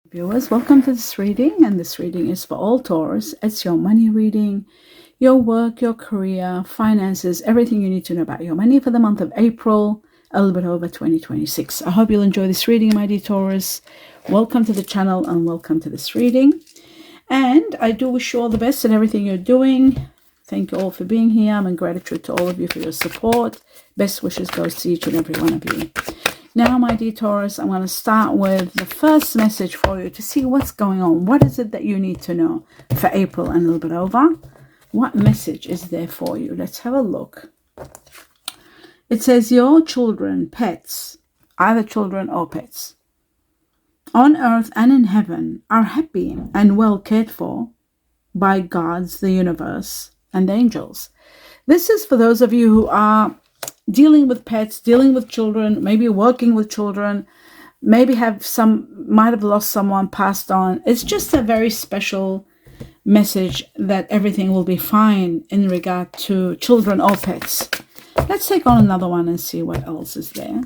Viewers, welcome to this reading, and this reading is for all Taurus. It's your money reading, your work, your career, finances, everything you need to know about your money for the month of April, a little bit over 2026. I hope you'll enjoy this reading, my dear Taurus. Welcome to the channel and welcome to this reading. And I do wish you all the best in everything you're doing. Thank you all for being here. I'm in gratitude to all of you for your support. Best wishes goes to each and every one of you. Now, my dear Taurus, I'm going to start with the first message for you to see what's going on. What is it that you need to know for April and a little bit over? What message is there for you? Let's have a look. It says your children, pets, either children or pets, on earth and in heaven are happy and well cared for by gods, the universe, and the angels. This is for those of you who are dealing with pets, dealing with children, maybe working with children, maybe might have lost someone, passed on. It's just a very special message that everything will be fine in regard to children or pets. Let's take on another one and see what else is there.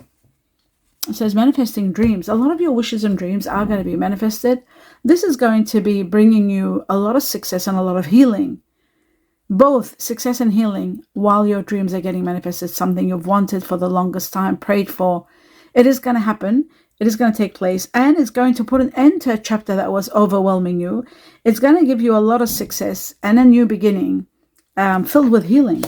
It says manifesting dreams. A lot of your wishes and dreams are going to be manifested. This is going to be bringing you a lot of success and a lot of healing. Both success and healing while your dreams are getting manifested, something you've wanted for the longest time, prayed for. It is going to happen. It is going to take place, and it's going to put an end to a chapter that was overwhelming you. It's going to give you a lot of success and a new beginning filled with healing.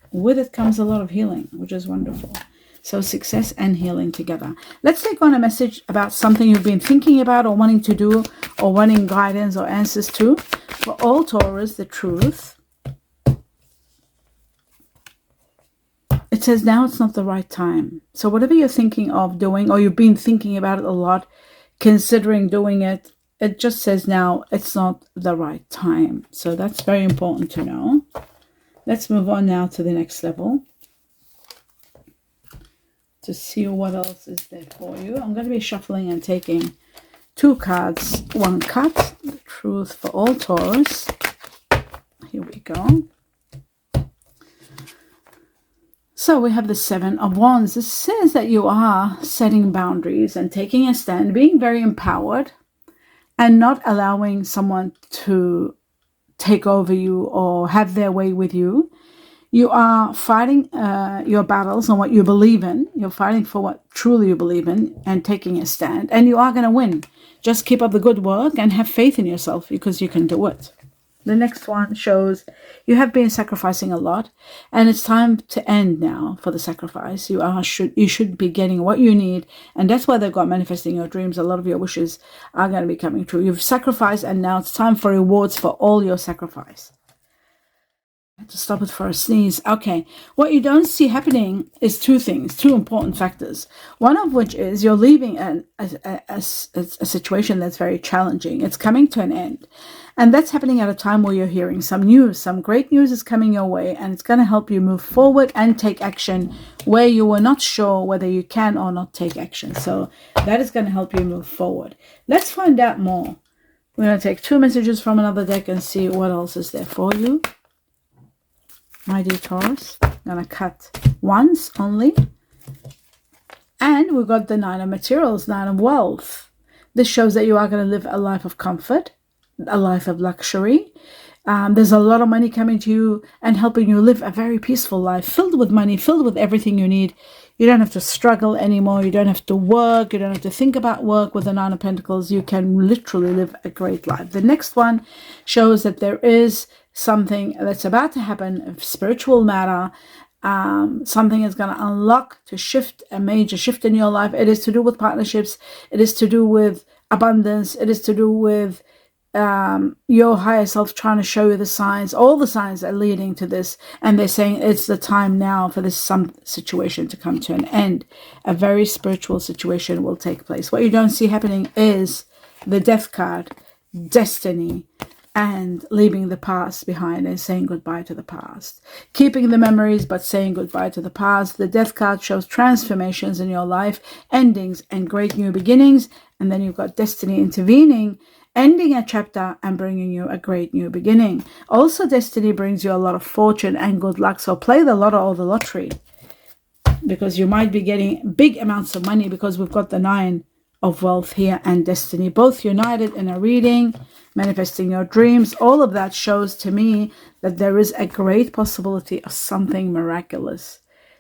With it comes a lot of healing, which is wonderful. So success and healing together. Let's take on a message about something you've been thinking about or wanting to do or wanting guidance or answers to. For all Taurus, the truth. It says now it's not the right time. So whatever you're thinking of doing, or you've been thinking about it a lot, considering doing it, it just says now it's not the right time. So that's very important to know. Let's move on now to the next level to see what else is there for you. I'm going to be shuffling and taking 2 cards, 1 cut, the truth for all Taurus. Here we go. So we have the 7 of Wands. This says that you are setting boundaries and taking a stand, being very empowered and not allowing someone to take over you or have their way with you. You are fighting your battles on what you believe in. You're fighting for what truly you believe in and taking a stand. And you are going to win. Just keep up the good work and have faith in yourself because you can do it. The next one shows you have been sacrificing a lot, and it's time to end now for the sacrifice. You should be getting what you need, and that's why they've got manifesting your dreams. A lot of your wishes are going to be coming true. You've sacrificed, and now it's time for rewards for all your sacrifice. I had to stop it for a sneeze. Okay, what you don't see happening is 2 things, 2 important factors. One of which is you're leaving a situation that's very challenging. It's coming to an end. And that's happening at a time where you're hearing some news. Some great news is coming your way, and it's going to help you move forward and take action where you were not sure whether you can or not take action. So that is going to help you move forward. Let's find out more. We're going to take 2 messages from another deck and see what else is there for you. My dear Taurus, I'm going to cut once only. And we've got the 9 of materials, 9 of wealth. This shows that you are going to live a life of comfort, a life of luxury. There's a lot of money coming to you and helping you live a very peaceful life, filled with money, filled with everything you need. You don't have to struggle anymore. You don't have to work. You don't have to think about work with the 9 of Pentacles. You can literally live a great life. The next one shows that there is something that's about to happen, a spiritual matter. Something is going to unlock to shift, a major shift in your life. It is to do with partnerships. It is to do with abundance. It is to do with your higher self trying to show you the signs. All the signs are leading to this, and they're saying it's the time now for this some situation to come to an end. A very spiritual situation will take place. What you don't see happening is the Death card, destiny, and leaving the past behind and saying goodbye to the past. Keeping the memories, but saying goodbye to the past. The Death card shows transformations in your life, endings and great new beginnings. And then you've got destiny intervening, ending a chapter and bringing you a great new beginning. Also, destiny brings you a lot of fortune and good luck. So play the lotto or the lottery, because you might be getting big amounts of money, because we've got the 9 of wealth here and destiny, both united in a reading, manifesting your dreams. All of that shows to me that there is a great possibility of something miraculous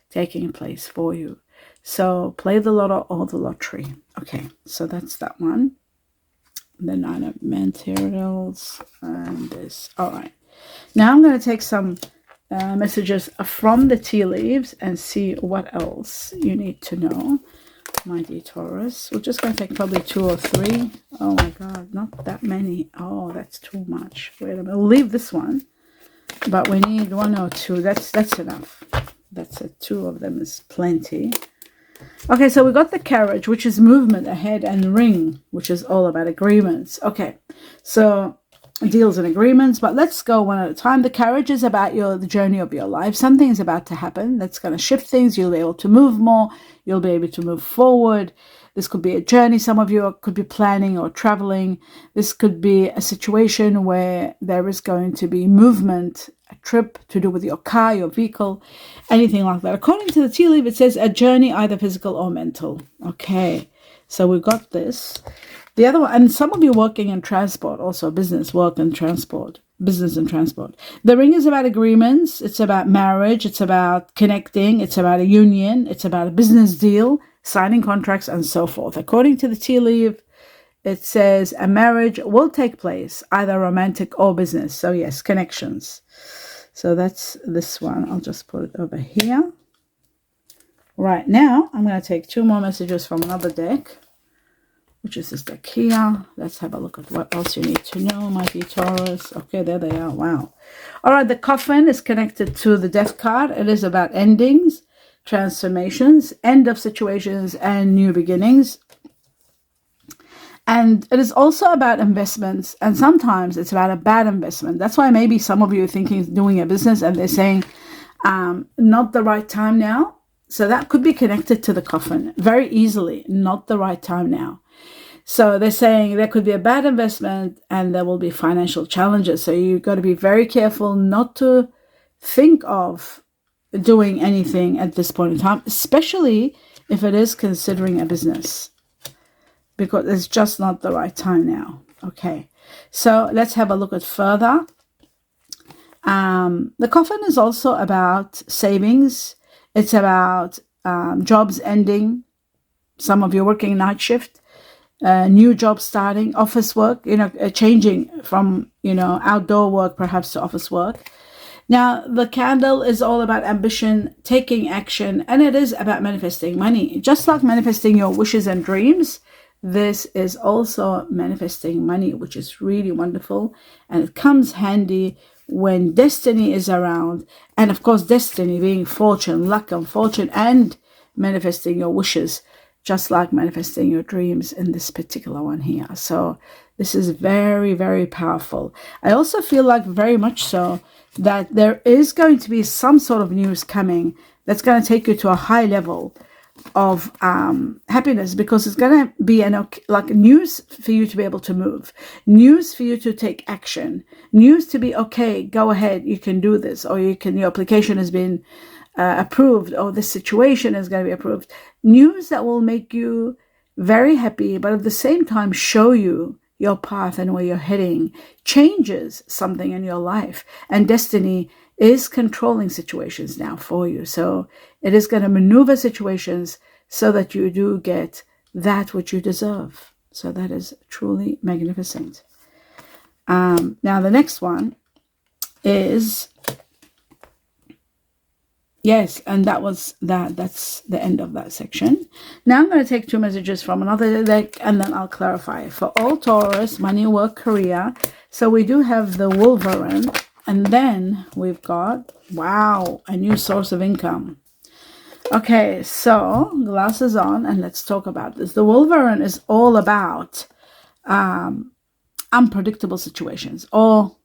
taking place for you. So play the lotto or the lottery. Okay, so that's that one. The Nine of Materials and this. All right. Now I'm going to take some messages from the tea leaves and see what else you need to know, my dear Taurus. We're just going to take probably 2 or 3. Oh my God, not that many. Oh, that's too much. Wait a minute. We'll leave this one, but we need 1 or 2. That's enough. That's it. 2 of them is plenty. Okay, so we got the Carriage, which is movement ahead, and Ring, which is all about agreements. Okay, so deals and agreements, but let's go one at a time. The Carriage is about the journey of your life. Something is about to happen that's going to shift things. You'll be able to move more. You'll be able to move forward. This could be a journey. Some of you could be planning or traveling. This could be a situation where there is going to be movement, a trip to do with your car, your vehicle, anything like that. According to the tea leaf, it says a journey, either physical or mental. Okay, so we've got this. The other one, and some of you working in transport, also business, work and transport, business and transport. The Ring is about agreements. It's about marriage. It's about connecting. It's about a union. It's about a business deal, signing contracts, and so forth. According to the tea leaf, it says a marriage will take place, either romantic or business. So yes, connections. So that's this one. I'll just put it over here. Right now, I'm going to take 2 more messages from another deck, which is this deck here. Let's have a look at what else you need to know, my dear Taurus. Okay, there they are. Wow. All right, the Coffin is connected to the Death card. It is about endings, transformations, end of situations, and new beginnings. And it is also about investments, and sometimes it's about a bad investment. That's why maybe some of you are thinking doing a business and they're saying, not the right time now. So that could be connected to the Coffin very easily, not the right time now. So they're saying there could be a bad investment and there will be financial challenges. So you've got to be very careful not to think of doing anything at this point in time, especially if it is considering a business, because it's just not the right time now. Okay, so let's have a look at further. The Coffin is also about savings. It's about jobs ending. Some of you working night shift, new job starting, office work, changing from, outdoor work perhaps to office work. Now, the candle is all about ambition, taking action, and it is about manifesting money. Just like manifesting your wishes and dreams, this is also manifesting money, which is really wonderful. And it comes handy when destiny is around. And of course, destiny being fortune, luck and fortune, and manifesting your wishes, just like manifesting your dreams in this particular one here. So this is very, very powerful. I also feel like very much so that there is going to be some sort of news coming that's going to take you to a high level of happiness, because it's going to be like news for you to be able to move, news for you to take action, news to be okay, go ahead, you can do this, or your application has been approved, or this situation is going to be approved. News that will make you very happy, but at the same time show you your path and where you're heading, changes something in your life. And destiny is controlling situations now for you. So it is going to maneuver situations so that you do get that which you deserve. So that is truly magnificent. Now the next one is, yes, and that's the end of that section. Now I'm going to take 2 messages from another deck, and then I'll clarify. For all Taurus, money, work, career. So we do have the Wolverine, and then we've got, wow, a new source of income. Okay, so glasses on, and let's talk about this. The Wolverine is all about unpredictable situations, or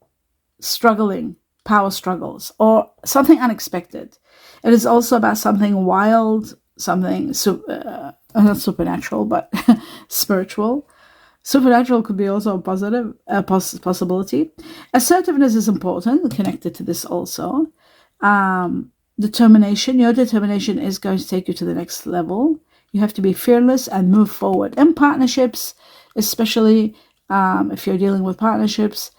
struggling, power struggles, or something unexpected. It is also about something wild, something not supernatural, but spiritual. Supernatural could be also a positive possibility. Assertiveness is important, connected to this also. Determination. Your determination is going to take you to the next level. You have to be fearless and move forward. In partnerships, especially if you're dealing with partnerships,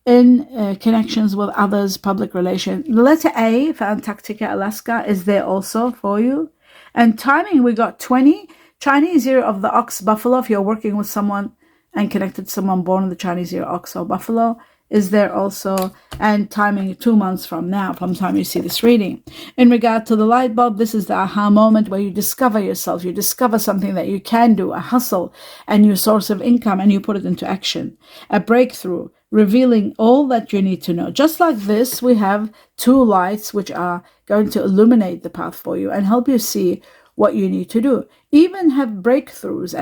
in connections with others, public relations. The letter A for Antarctica, Alaska is there also for you. And timing, we got 20. Chinese year of the ox, buffalo, if you're working with someone and connected to someone born in the Chinese year ox or buffalo, is there also. And timing 2 months from now, from the time you see this reading. In regard to the light bulb, this is the aha moment where you discover yourself. You discover something that you can do, a hustle, a new source of income, and you put it into action. A breakthrough, revealing all that you need to know. Just like this, we have 2 lights which are going to illuminate the path for you and help you see what you need to do. Even have breakthroughs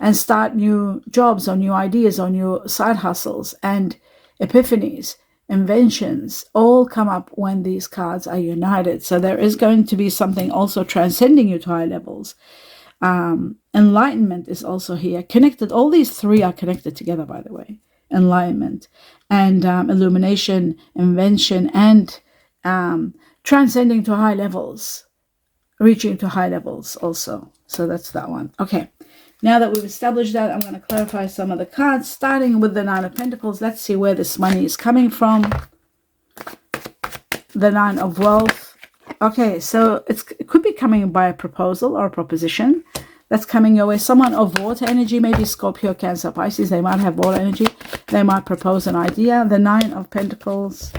and start new jobs or new ideas or new side hustles, and epiphanies, inventions, all come up when these cards are united. So there is going to be something also transcending you to high levels. Enlightenment is also here. Connected. All these 3 are connected together, by the way. Enlightenment and illumination, invention, and transcending to high levels, reaching to high levels also. So that's that one. Okay. Now that we've established that, I'm going to clarify some of the cards, starting with the 9 of Pentacles. Let's see where this money is coming from. The 9 of Wealth. Okay, so it could be coming by a proposal or a proposition that's coming your way. Someone of water energy, maybe Scorpio, Cancer, Pisces. They might have water energy. They might propose an idea. The 9 of Pentacles.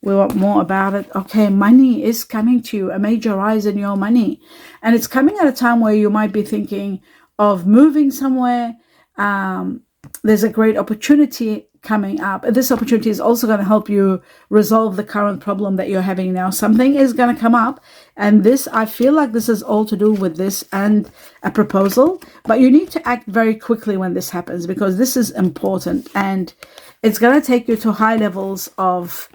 We want more about it. Okay, money is coming to you, a major rise in your money. And it's coming at a time where you might be thinking of moving somewhere. There's a great opportunity coming up. This opportunity is also going to help you resolve the current problem that you're having now. Something is going to come up, and this, I feel like this is all to do with this and a proposal, but you need to act very quickly when this happens, because this is important, and it's going to take you to high levels of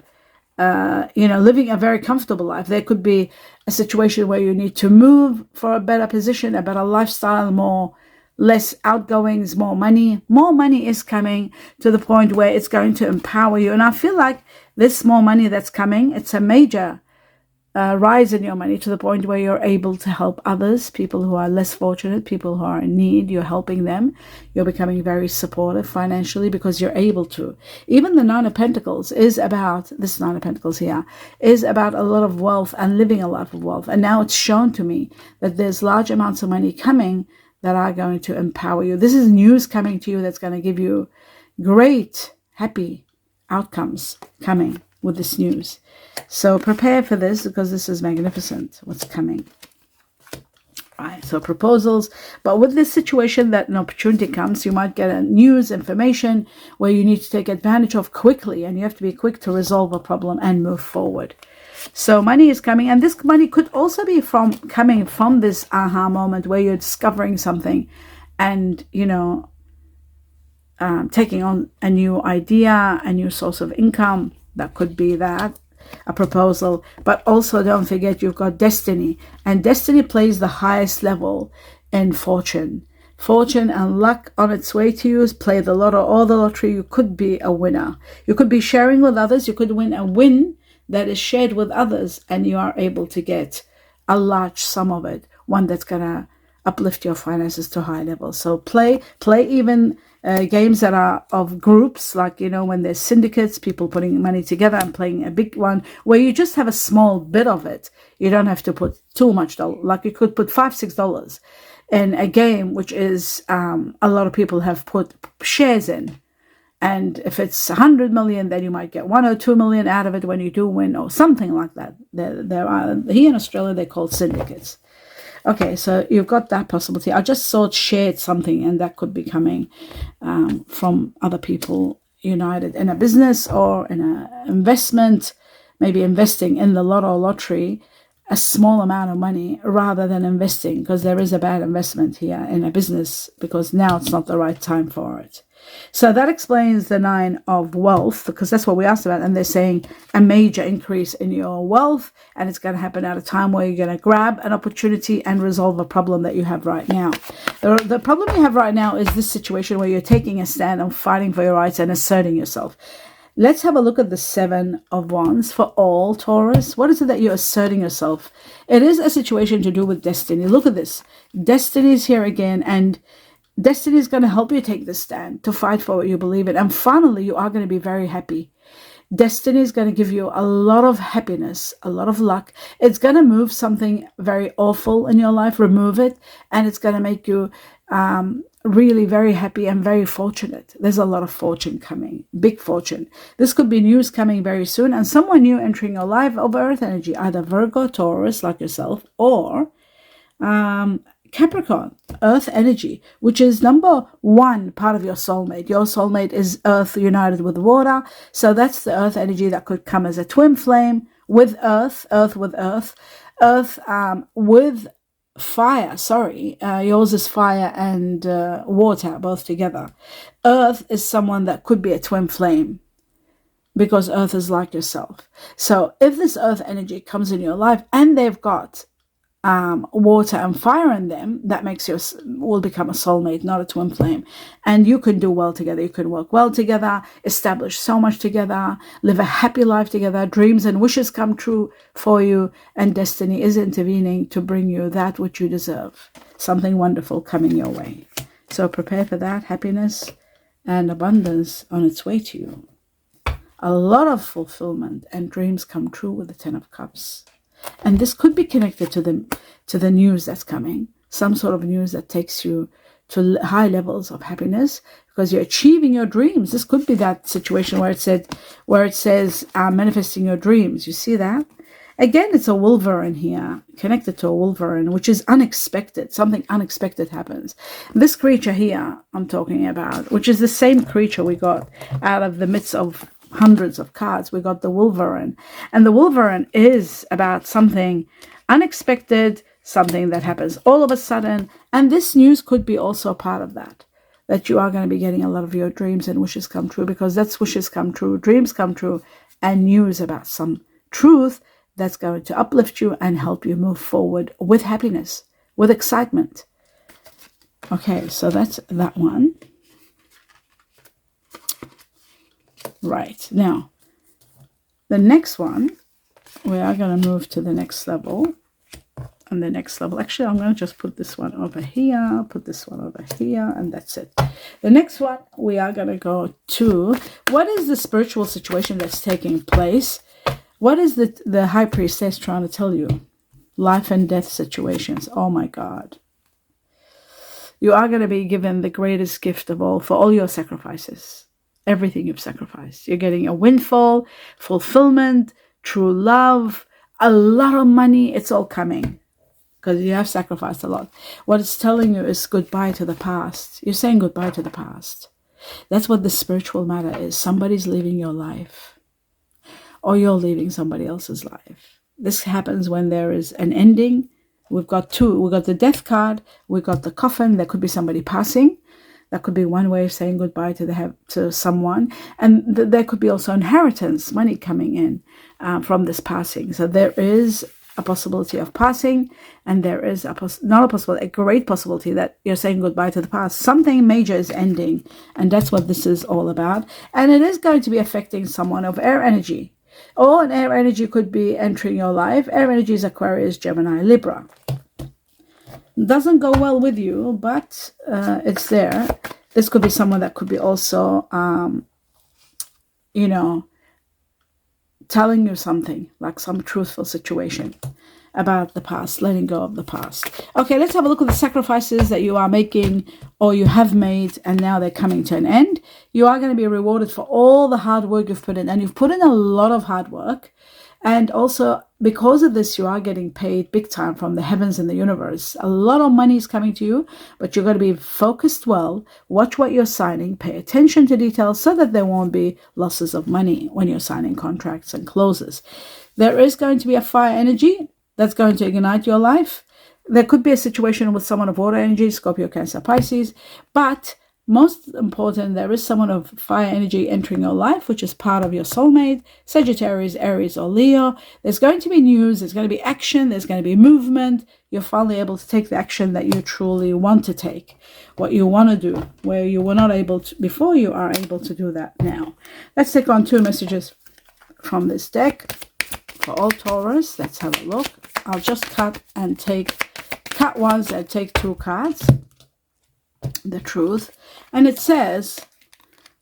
living a very comfortable life. There could be a situation where you need to move for a better position, a better lifestyle, less outgoings, more money. More money is coming to the point where it's going to empower you. And I feel like this more money that's coming, it's a major rise in your money to the point where you're able to help others, people who are less fortunate, people who are in need. You're helping them. You're becoming very supportive financially because you're able to. Even the 9 of Pentacles is about, this 9 of Pentacles here, is about a lot of wealth and living a life of wealth. And now it's shown to me that there's large amounts of money coming that are going to empower you. This is news coming to you that's going to give you great, happy outcomes coming with this news. So prepare for this, because this is magnificent, what's coming. Right, so proposals. But with this situation that an opportunity comes, you might get a news, information where you need to take advantage of quickly, and you have to be quick to resolve a problem and move forward. So money is coming, and this money could also be coming from this aha moment where you're discovering something and, taking on a new idea, a new source of income. That could be that, a proposal. But also don't forget, you've got destiny, and destiny plays the highest level in fortune. Fortune and luck on its way to you. Play the lotto or the lottery. You could be a winner. You could be sharing with others. You could win a win that is shared with others, and you are able to get a large sum of it, one that's going to uplift your finances to high levels. So play even games that are of groups, like, when there's syndicates, people putting money together and playing a big one where you just have a small bit of it. You don't have to put too much, like you could put $5-6 in a game, which is a lot of people have put shares in. And if it's 100 million, then you might get 1 or 2 million out of it when you do win, or something like that. There are, here in Australia, they're called syndicates. Okay, so you've got that possibility. I just saw it shared something, and that could be coming from other people united in a business or in an investment, maybe investing in the lotto or lottery, a small amount of money rather than investing, because there is a bad investment here in a business, because now it's not the right time for it. So that explains the 9 of Wealth, because that's what we asked about. And they're saying a major increase in your wealth, and it's going to happen at a time where you're going to grab an opportunity and resolve a problem that you have right now. The problem you have right now is this situation where you're taking a stand and fighting for your rights and asserting yourself. Let's have a look at the Seven of Wands for all Taurus. What is it that you're asserting yourself? It is a situation to do with destiny. Look at this. Destiny is here again, and destiny is going to help you take this stand, to fight for what you believe in. And finally, you are going to be very happy. Destiny is going to give you a lot of happiness, a lot of luck. It's going to move something very awful in your life, remove it, and it's going to make you really very happy and very fortunate. There's a lot of fortune coming, big fortune. This could be news coming very soon, and someone new entering your life of Earth energy, either Virgo, Taurus, like yourself, or Capricorn, Earth energy, which is number one part of your soulmate. Your soulmate is Earth united with water. So that's the Earth energy that could come as a twin flame with Earth, Earth with Earth, Earth with fire. Yours is fire and water both together. Earth is someone that could be a twin flame, because Earth is like yourself. So if this Earth energy comes in your life and they've got water and fire in them, that will become a soulmate, not a twin flame. And you can do well together. You can work well together, establish so much together, live a happy life together. Dreams and wishes come true for you, and destiny is intervening to bring you that which you deserve. Something wonderful coming your way. So prepare for that. Happiness and abundance on its way to you. A lot of fulfillment and dreams come true with the Ten of Cups. And this could be connected to the news that's coming, some sort of news that takes you to high levels of happiness because you're achieving your dreams. This could be that situation where it says manifesting your dreams. You see that? Again, it's a Wolverine here, connected to a Wolverine, which is unexpected. Something unexpected happens. This creature here I'm talking about, which is the same creature we got out of the midst of hundreds of cards, we got the Wolverine. And the Wolverine is about something unexpected, something that happens all of a sudden. And this news could be also a part of that you are going to be getting a lot of your dreams and wishes come true, because that's wishes come true, dreams come true, and news about some truth that's going to uplift you and help you move forward with happiness, with excitement. Okay, so that's that one. Right, now, the next one, we are going to move to the next level. And the next level, actually, I'm going to just put this one over here, put this one over here, and that's it. The next one, we are going to go to, what is the spiritual situation that's taking place? What is the High Priestess trying to tell you? Life and death situations. Oh, my God. You are going to be given the greatest gift of all for all your sacrifices. Everything you've sacrificed. You're getting a windfall, fulfillment, true love, a lot of money. It's all coming because you have sacrificed a lot. What it's telling you is goodbye to the past. You're saying goodbye to the past. That's what the spiritual matter is. Somebody's leaving your life, or you're leaving somebody else's life. This happens when there is an ending. We've got two. We've got the death card. We've got the coffin. There could be somebody passing. That could be one way of saying goodbye to someone. And there could be also inheritance, money coming in from this passing. So there is a possibility of passing, and there is a great possibility that you're saying goodbye to the past. Something major is ending, and that's what this is all about. And it is going to be affecting someone of air energy. Or an air energy could be entering your life. Air energy is Aquarius, Gemini, Libra. Doesn't go well with you, but it's there. This could be someone that could be also, telling you something, like some truthful situation about the past, letting go of the past. Okay, let's have a look at the sacrifices that you are making or you have made, and now they're coming to an end. You are going to be rewarded for all the hard work you've put in, and you've put in a lot of hard work. And also, because of this, you are getting paid big time from the heavens and the universe. A lot of money is coming to you, but you're going to be focused well. Watch what you're signing. Pay attention to details so that there won't be losses of money when you're signing contracts and closes. There is going to be a fire energy that's going to ignite your life. There could be a situation with someone of water energy, Scorpio, Cancer, Pisces, but Most important, there is someone of fire energy entering your life, which is part of your soulmate, Sagittarius, Aries, or Leo. There's going to be news, there's going to be action, there's going to be movement. You're finally able to take the action that you truly want to take, what you want to do, where you were not able to before. You are able to do that now. Let's take on 2 messages from this deck for all Taurus. Let's have a look. I'll just cut ones and take 2 cards. The truth. And it says,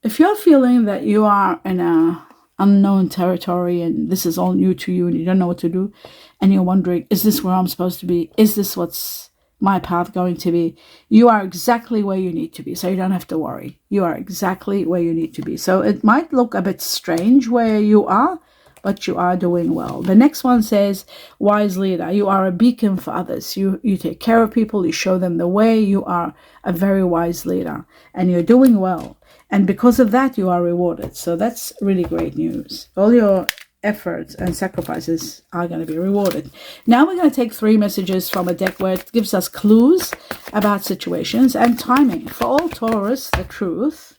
if you're feeling that you are in a unknown territory and this is all new to you and you don't know what to do, and you're wondering, is this where I'm supposed to be? Is this what's my path going to be? You are exactly where you need to be, so you don't have to worry. You are exactly where you need to be. So it might look a bit strange where you are, but you are doing well. The next one says, wise leader. You are a beacon for others. You take care of people. You show them the way. You are a very wise leader and you're doing well. And because of that, you are rewarded. So that's really great news. All your efforts and sacrifices are going to be rewarded. Now we're going to take 3 messages from a deck where it gives us clues about situations and timing. For all Taurus, the truth.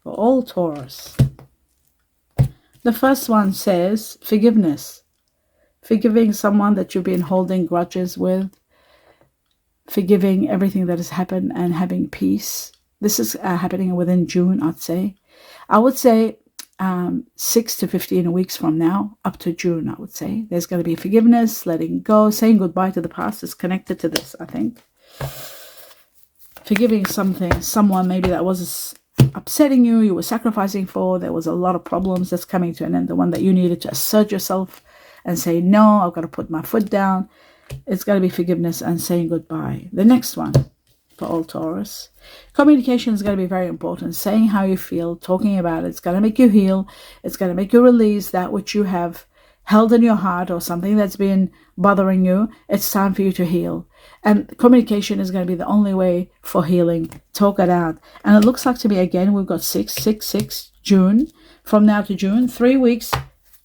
For all Taurus. The first one says forgiveness. Forgiving someone that you've been holding grudges with. Forgiving everything that has happened and having peace. This is happening within June, I'd say. I would say 6 to 15 weeks from now, up to June, I would say. There's going to be forgiveness, letting go, saying goodbye to the past is connected to this, I think. Forgiving someone maybe that was upsetting you, you were sacrificing for, there was a lot of problems that's coming to an end, the one that you needed to assert yourself and say, no, I've got to put my foot down. It's got to be forgiveness and saying goodbye. The next one for all Taurus. Communication is going to be very important. Saying how you feel, talking about it, it's going to make you heal. It's going to make you release that which you have held in your heart or something that's been bothering you. It's time for you to heal. And communication is going to be the only way for healing. Talk it out. And it looks like to me, again, we've got 6, June. From now to June, 3 weeks.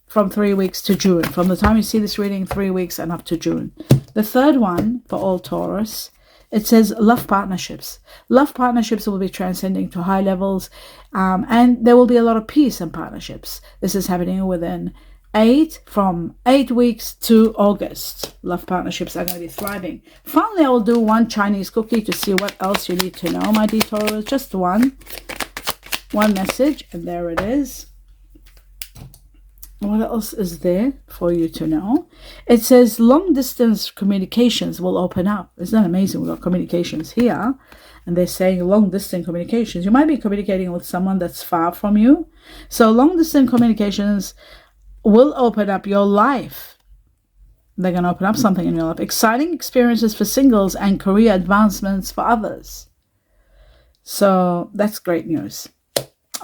From 3 weeks to June. From the time you see this reading, 3 weeks and up to June. The third one for all Taurus, it says love partnerships. Love partnerships will be transcending to high levels. And there will be a lot of peace in partnerships. This is happening within from 8 weeks to August. Love partnerships are going to be thriving. Finally, I will do 1 Chinese cookie to see what else you need to know, my dear Taurus. Just one message, and there it is. What else is there for you to know? It says long distance communications will open up. Isn't that amazing? We've got communications here, and they're saying long distance communications. You might be communicating with someone that's far from you. So long distance communications will open up your life. They're going to open up something in your life. Exciting experiences for singles and career advancements for others. So that's great news.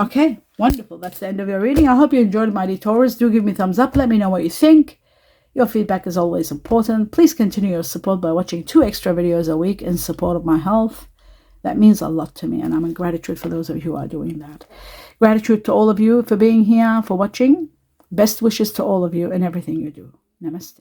Okay, wonderful. That's the end of your reading. I hope you enjoyed, my dear Taurus. Do give me a thumbs up. Let me know what you think. Your feedback is always important. Please continue your support by watching 2 extra videos a week in support of my health. That means a lot to me, and I'm in gratitude for those of you who are doing that. Gratitude to all of you for being here, for watching. Best wishes to all of you in everything you do. Namaste.